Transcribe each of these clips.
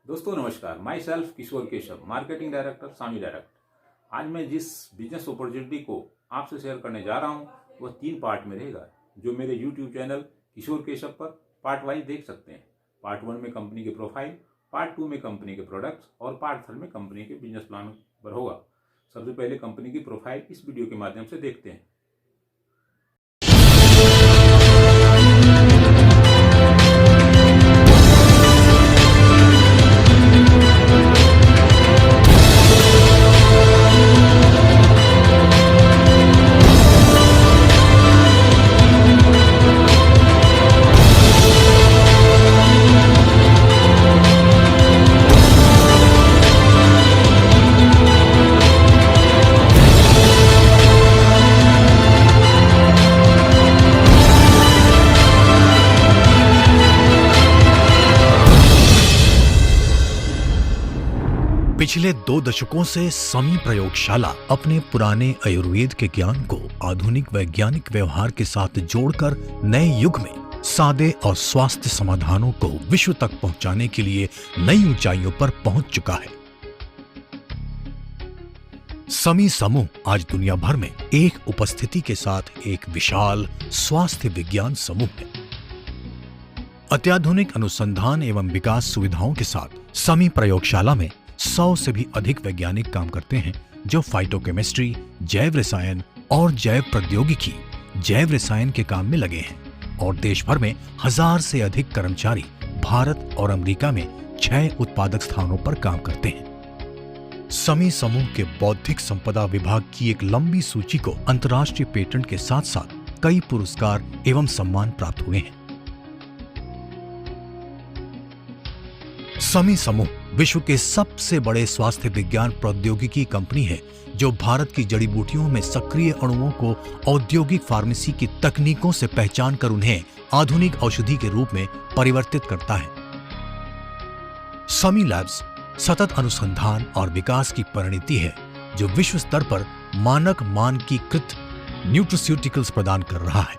दोस्तों नमस्कार। My self Kishore Keshav, marketing director, सामी डायरेक्ट। आज मैं जिस बिजनेस अपॉर्चुनिटी को आपसे शेयर करने जा रहा हूं वह 3 पार्ट में रहेगा, जो मेरे यूट्यूब चैनल किशोर केशव पर पार्ट वाइज देख सकते हैं। पार्ट 1 में कंपनी के प्रोफाइल, पार्ट 2 में कंपनी के प्रोडक्ट्स और पार्ट 3 में कंपनी के बिजनेस प्लान पर होगा। सबसे पहले कंपनी की प्रोफाइल इस वीडियो के माध्यम से देखते हैं। पिछले 2 दशकों से समी प्रयोगशाला अपने पुराने आयुर्वेद के ज्ञान को आधुनिक वैज्ञानिक व्यवहार के साथ जोड़कर नए युग में सादे और स्वास्थ्य समाधानों को विश्व तक पहुंचाने के लिए नई ऊंचाइयों पर पहुंच चुका है। समी समूह आज दुनिया भर में एक उपस्थिति के साथ एक विशाल स्वास्थ्य विज्ञान समूह है। अत्याधुनिक अनुसंधान एवं विकास सुविधाओं के साथ समी प्रयोगशाला में 100 से भी अधिक वैज्ञानिक काम करते हैं, जो फाइटोकेमिस्ट्री, जैव रसायन और जैव प्रौद्योगिकी, जैव रसायन के काम में लगे हैं। और देश भर में 1000 से अधिक कर्मचारी भारत और अमेरिका में 6 उत्पादक स्थानों पर काम करते हैं। समी समूह के बौद्धिक संपदा विभाग की एक लंबी सूची को अंतर्राष्ट्रीय पेटेंट के साथ साथ कई पुरस्कार एवं सम्मान प्राप्त हुए हैं। समी समूह विश्व के सबसे बड़े स्वास्थ्य विज्ञान प्रौद्योगिकी कंपनी है, जो भारत की जड़ी बूटियों में सक्रिय अणुओं को औद्योगिक फार्मेसी की तकनीकों से पहचान कर उन्हें आधुनिक औषधि के रूप में परिवर्तित करता है। समी लैब्स सतत अनुसंधान और विकास की परिणति है, जो विश्व स्तर पर मानक मानकीकृत न्यूट्रास्यूटिकल्स प्रदान कर रहा है।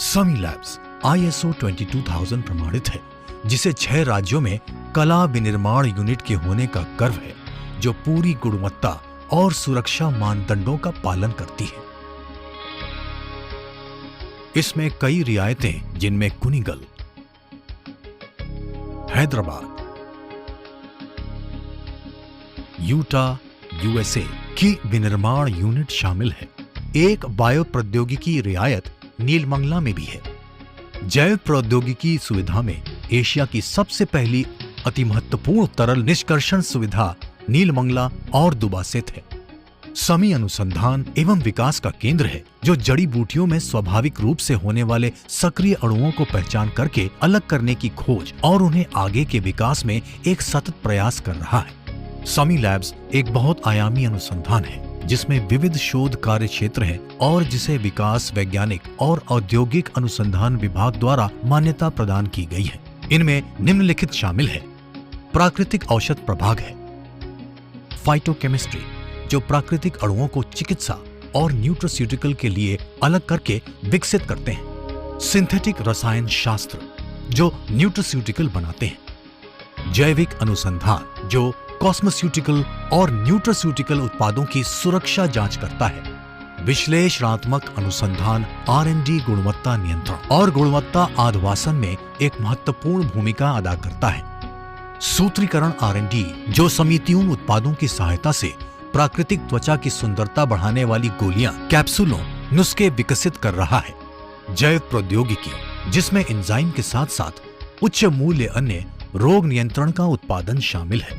समी लैब्स ISO 22000 प्रमाणित है, जिसे 6 राज्यों में कला विनिर्माण यूनिट के होने का गर्व है, जो पूरी गुणवत्ता और सुरक्षा मानदंडों का पालन करती है। इसमें कई रियायतें, जिनमें कुनिगल, हैदराबाद, यूटा, USA की विनिर्माण यूनिट शामिल है। एक बायो प्रौद्योगिकी रियायत नीलमंगला में भी है। जैव प्रौद्योगिकी सुविधा में एशिया की सबसे पहली अति महत्वपूर्ण तरल निष्कर्षण सुविधा नीलमंगला और दुबासेत है। समी अनुसंधान एवं विकास का केंद्र है, जो जड़ी बूटियों में स्वाभाविक रूप से होने वाले सक्रिय अणुओं को पहचान करके अलग करने की खोज और उन्हें आगे के विकास में एक सतत प्रयास कर रहा है। समी लैब्स एक बहुत आयामी अनुसंधान है, जिसमें विविध शोध कार्य क्षेत्र है और जिसे विकास वैज्ञानिक और औद्योगिक अनुसंधान विभाग द्वारा मान्यता प्रदान की गई है। इनमें निम्नलिखित शामिल है। प्राकृतिक औषध प्रभाग है। फाइटोकेमिस्ट्री, जो प्राकृतिक अणुओं को चिकित्सा और न्यूट्रास्यूटिकल के लिए अलग करके विकसित करते हैं। सिंथेटिक रसायन शास्त्र, जो न्यूट्रास्यूटिकल बनाते हैं। जैविक अनुसंधान, जो कॉस्मेस्यूटिकल और न्यूट्रास्यूटिकल उत्पादों की सुरक्षा जांच करता है। विश्लेषणात्मक अनुसंधान R&D गुणवत्ता नियंत्रण और गुणवत्ता आश्वासन में एक महत्वपूर्ण भूमिका अदा करता है। सूत्रीकरण R&D, जो समितियों उत्पादों की सहायता से प्राकृतिक त्वचा की सुंदरता बढ़ाने वाली गोलियां, कैप्सूलों, नुस्खे विकसित कर रहा है। जैव प्रौद्योगिकी, जिसमें एंजाइम के साथ साथ उच्च मूल्य अन्य रोग नियंत्रण का उत्पादन शामिल है।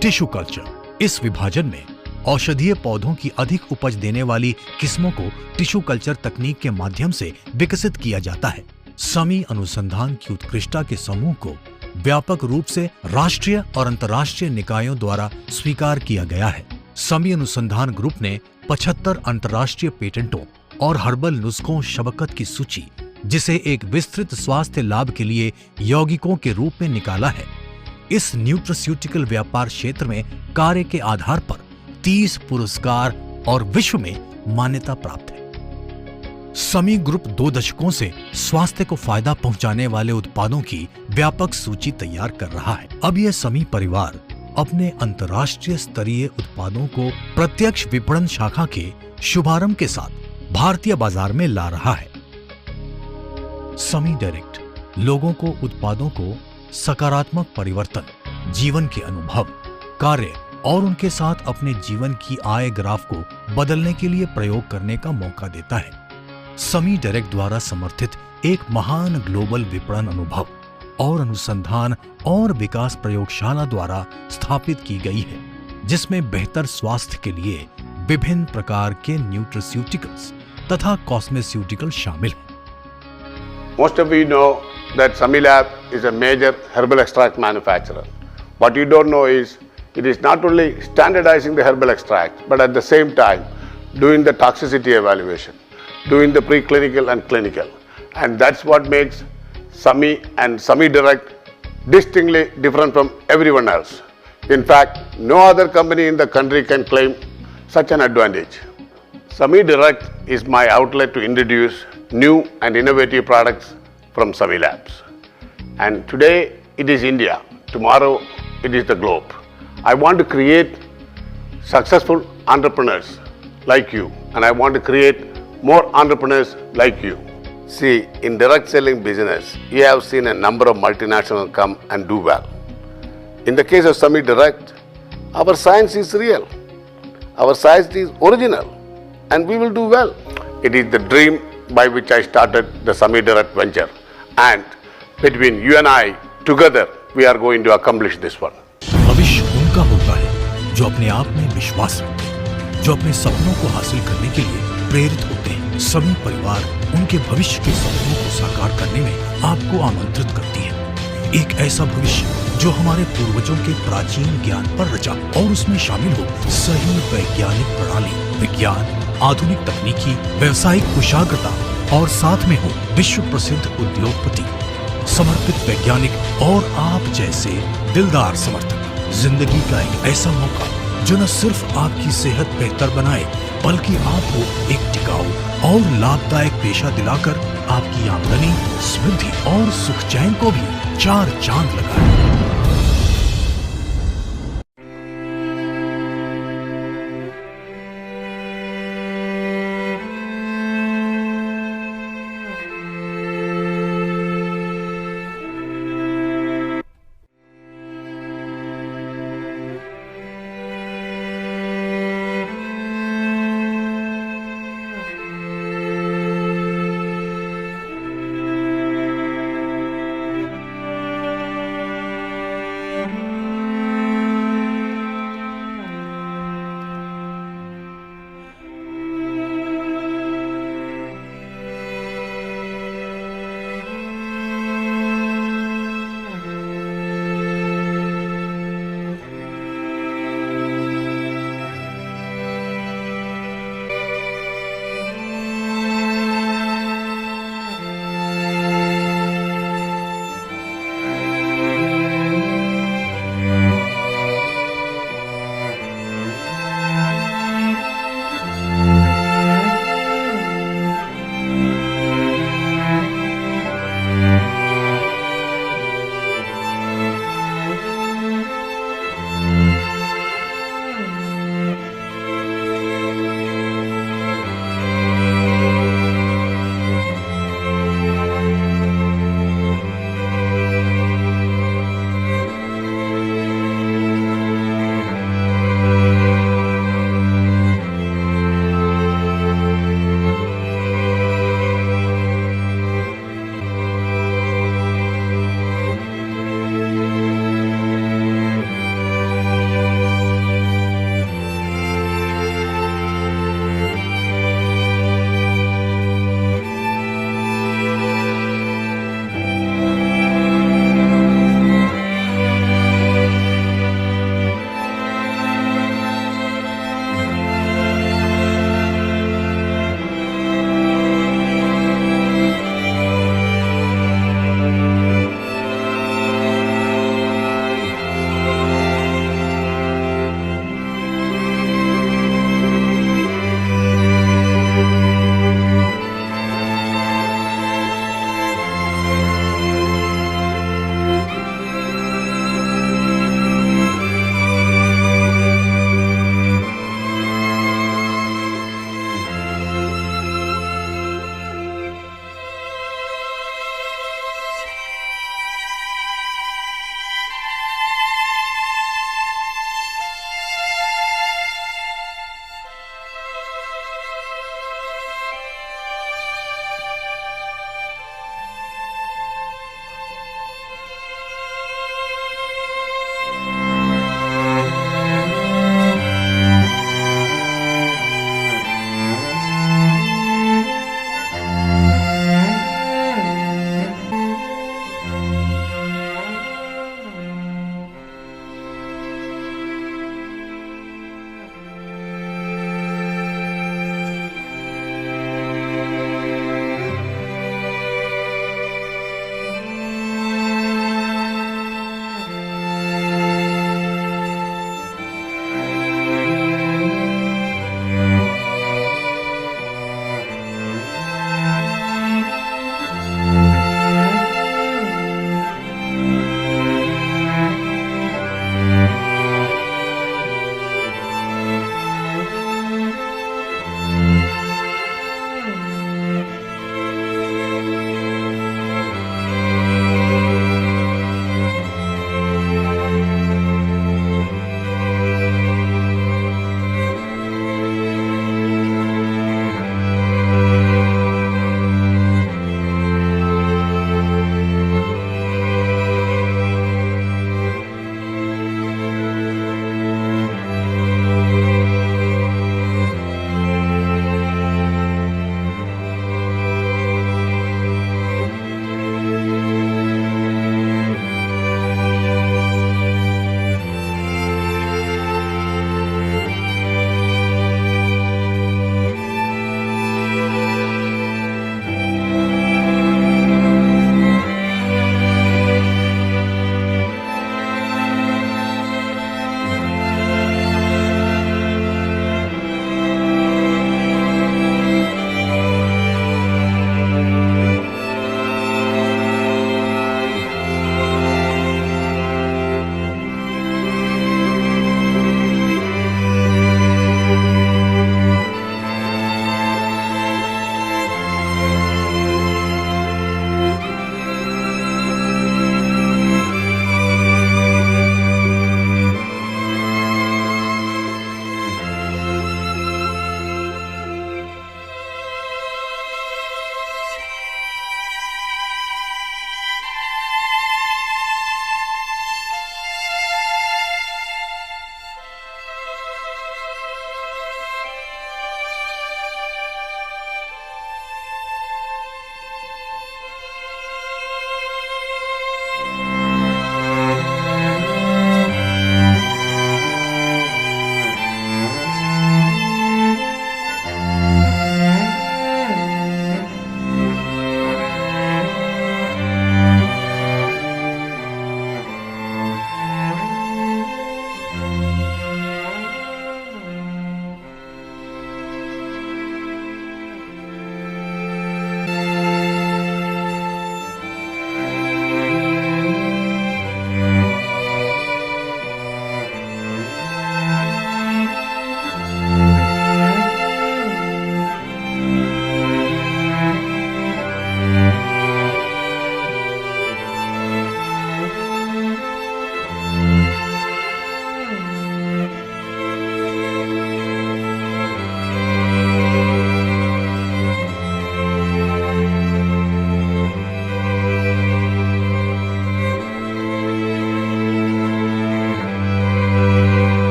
टिश्यू कल्चर, इस विभाजन में औषधीय पौधों की अधिक उपज देने वाली किस्मों को टिश्यू कल्चर तकनीक के माध्यम से विकसित किया जाता है। समी अनुसंधान की उत्कृष्टता के समूह को व्यापक रूप से राष्ट्रीय और अंतर्राष्ट्रीय निकायों द्वारा स्वीकार किया गया है। समी अनुसंधान ग्रुप ने 75 अंतर्राष्ट्रीय पेटेंटों और हर्बल नुस्खों शबकत की सूची, जिसे एक विस्तृत स्वास्थ्य लाभ के लिए यौगिकों के रूप में निकाला है। इस न्यूट्रास्यूटिकल व्यापार क्षेत्र में कार्य के आधार पर 30 पुरस्कार और विश्व में मान्यता प्राप्त है। समी ग्रुप 2 दशकों से स्वास्थ्य को फायदा पहुंचाने वाले उत्पादों की व्यापक सूची तैयार कर रहा है। अब यह समी परिवार अपने अंतर्राष्ट्रीय स्तरीय उत्पादों को प्रत्यक्ष विपणन शाखा के शुभारंभ के साथ भारतीय बाजार में ला रहा है। समी डायरेक्ट लोगों को उत्पादों को सकारात्मक परिवर्तन, जीवन के अनुभव, कार्य और उनके साथ अपने जीवन की आय ग्राफ को बदलने के लिए प्रयोग करने का मौका देता है। समी डायरेक्ट द्वारा समर्थित एक महान ग्लोबल विपणन अनुभव और अनुसंधान और विकास प्रयोगशाला द्वारा स्थापित की गई है, जिसमें बेहतर स्वास्थ्य के लिए विभिन्न प्रकार के न्यूट्रास्यूटिकल्स तथा कॉस्मेस्यूटिकल शामिल हैं। Most of you know that Samilab is a major herbal extract manufacturer. What you don't know is it is not only standardizing the herbal extract, but at the same time doing the toxicity evaluation, doing the preclinical and clinical. And that's what makes Sami and Sami Direct distinctly different from everyone else. In fact, no other company in the country can claim such an advantage. Sami Direct is my outlet to introduce new and innovative products from Sami Labs. And today it is India, tomorrow it is the globe. I want to create successful entrepreneurs like you, and I want to create more entrepreneurs like you. See, in direct selling business, you have seen a number of multinationals come and do well. In the case of Sami Direct, our science is real, our science is original, and we will do well. It is the dream by which I started the Sami Direct venture, and between you and I, together, we are going to accomplish this one. भविष्य उनका होता है जो अपने आप में विश्वास रखते हैं, जो अपने सपनों को हासिल करने के लिए प्रेरित होते हैं। सभी परिवार उनके भविष्य के सपनों को साकार करने में आपको आमंत्रित करती है। एक ऐसा भविष्य जो हमारे पूर्वजों के प्राचीन ज्ञान पर रचा और उसमें शामिल हो सही वैज्ञानिक प्रणाली, विज्ञान, आधुनिक तकनीकी, व्यवसायिक कुशाग्रता और साथ में हो विश्व प्रसिद्ध उद्योगपति, समर्पित वैज्ञानिक और आप जैसे दिलदार समर्थक। जिंदगी का एक ऐसा मौका जो न सिर्फ आपकी सेहत बेहतर बनाए, बल्कि आपको एक टिकाऊ और लाभदायक पेशा दिलाकर आपकी आमदनी, समृद्धि और सुख चैन को भी चार चांद लगाए।